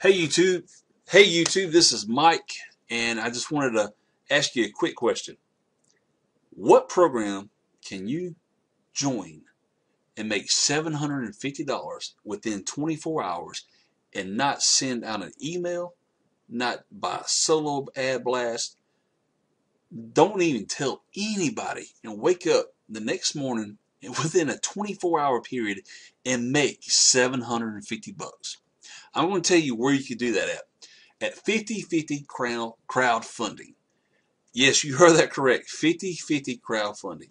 Hey YouTube, this is Mike, and I just wanted to ask you a quick question. What program can you join and make $750 within 24 hours and not send out an email, not buy a solo ad blast, don't even tell anybody, and wake up the next morning within a 24-hour period and make $750? I'm going to tell you where you can do that at 50/50 crowdfunding. Yes, you heard that correct. 50/50 crowdfunding.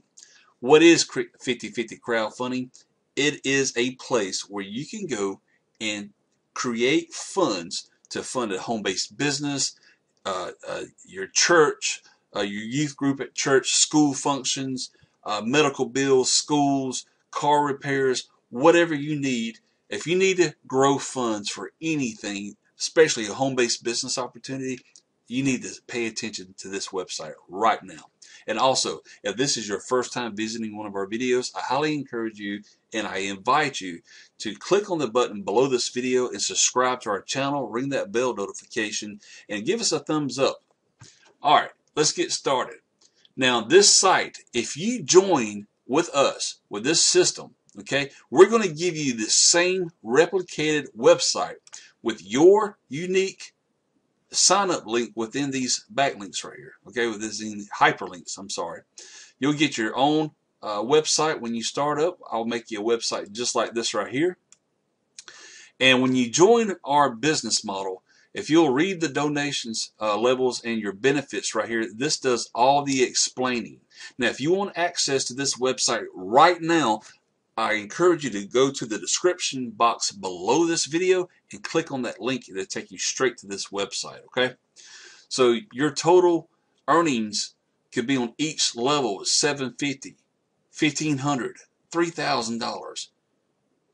What is 50/50 crowdfunding? It is a place where you can go and create funds to fund a home-based business, your church, your youth group at church, school functions, medical bills, schools, car repairs, whatever you need. If you need to grow funds for anything, especially a home-based business opportunity, you need to pay attention to this website right now. And also, if this is your first time visiting one of our videos, I highly encourage you and I invite you to click on the button below this video and subscribe to our channel, ring that bell notification, and give us a thumbs up. Alright, let's get started. Now, this site, if you join with us, with this system, okay, we're going to give you the same replicated website with your unique sign-up link within these backlinks right here, okay, with these hyperlinks, I'm sorry. You'll get your own website when you start up. I'll make you a website just like this right here. And when you join our business model, if you'll read the donations levels and your benefits right here, this does all the explaining. Now, if you want access to this website right now, I encourage you to go to the description box below this video and click on that link. It'll take you straight to this website, okay? So your total earnings could be on each level is $750, $1,500, $3,000,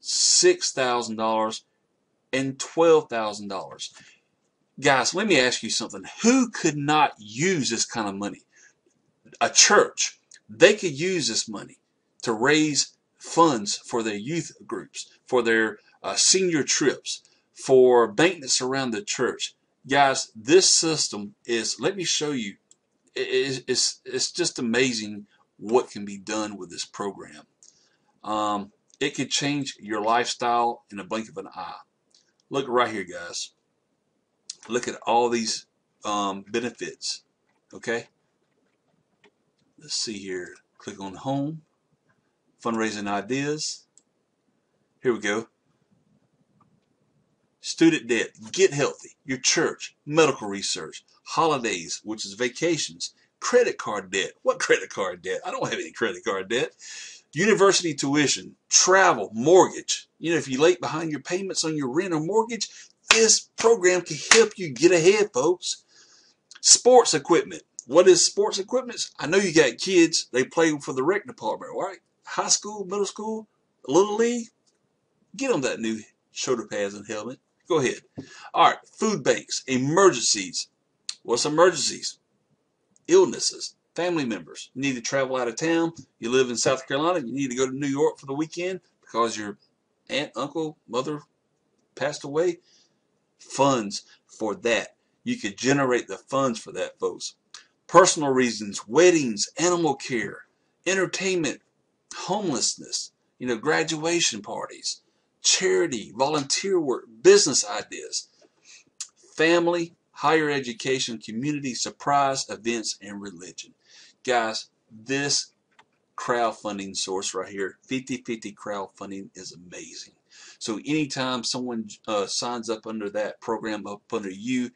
$6,000, and $12,000. Guys, let me ask you something. Who could not use this kind of money? A church, they could use this money to raise funds for their youth groups, for their senior trips, for maintenance around the church. Guys, this system is, let me show you, it's just amazing what can be done with this program. It could change your lifestyle in a blink of an eye. Look right here, guys. Look at all these benefits, okay? Let's see here. Click on home, fundraising ideas. Here we go. Student debt, get healthy, your church, medical research, holidays, which is vacations, credit card debt. What credit card debt? I don't have any credit card debt. University tuition, travel, mortgage. You know, if you're late behind your payments on your rent or mortgage, this program can help you get ahead, folks. Sports equipment. What is sports equipment? I know you got kids. They play for the rec department, right? High school, middle school, little league. Get them that new shoulder pads and helmet. Go ahead. All right. Food banks. Emergencies. What's emergencies? Illnesses. Family members. You need to travel out of town. You live in South Carolina. You need to go to New York for the weekend because your aunt, uncle, mother passed away. Funds for that. You could generate the funds for that, folks. Personal reasons, weddings, animal care, entertainment, homelessness, you know, graduation parties, charity, volunteer work, business ideas, family, higher education, community, surprise events, and religion. Guys, this crowdfunding source right here, 50/50 crowdfunding, is amazing. So anytime someone signs up under that program, up under you,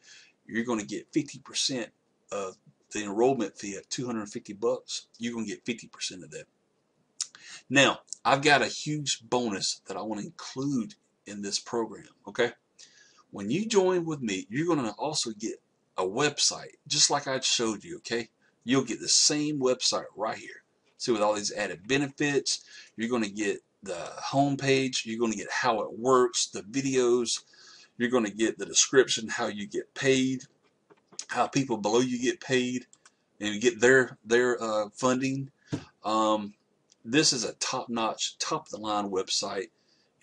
you're going to get 50% of the enrollment fee of $250. You're going to get 50% of that. Now, I've got a huge bonus that I want to include in this program, okay? When you join with me, you're going to also get a website, just like I showed you, okay? You'll get the same website right here. See, with all these added benefits, you're going to get the home page, you're going to get how it works, the videos, you're going to get the description, how you get paid, how people below you get paid, and you get their funding. This is a top-notch, top-of-the-line website.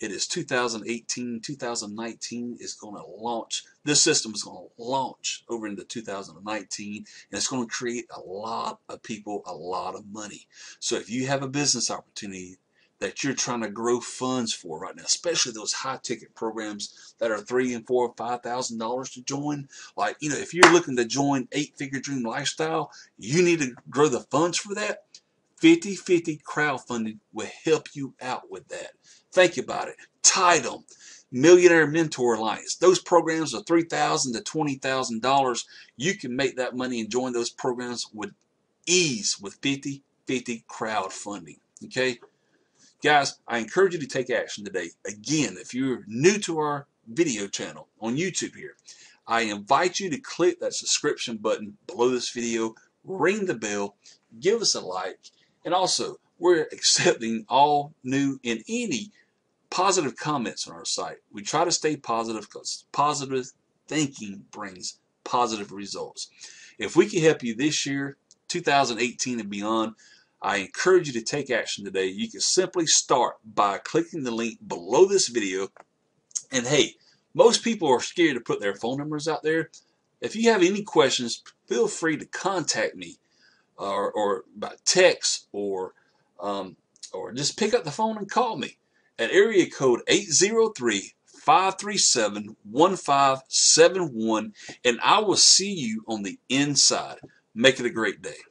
It is 2018, 2019 is going to launch. This system is going to launch over into 2019, and it's going to create a lot of people a lot of money. So if you have a business opportunity that you're trying to grow funds for right now, especially those high ticket programs that are $3,000 and $4,000 and $5,000 to join, like, you know, if you're looking to join 8-Figure Dream Lifestyle, you need to grow the funds for that. 50/50 crowdfunding will help you out with that. Think about it. Title, Millionaire Mentor Alliance. Those programs are $3,000 to $20,000. You can make that money and join those programs with ease with 50/50 crowdfunding. Okay? Guys, I encourage you to take action today. Again, if you're new to our video channel on YouTube here, I invite you to click that subscription button below this video, ring the bell, give us a like, and also we're accepting all new and any positive comments on our site. We try to stay positive because positive thinking brings positive results. If we can help you this year, 2018 and beyond, I encourage you to take action today. You can simply start by clicking the link below this video. And hey, most people are scared to put their phone numbers out there. If you have any questions, feel free to contact me or by text or just pick up the phone and call me at area code 803-537-1571, and I will see you on the inside. Make it a great day.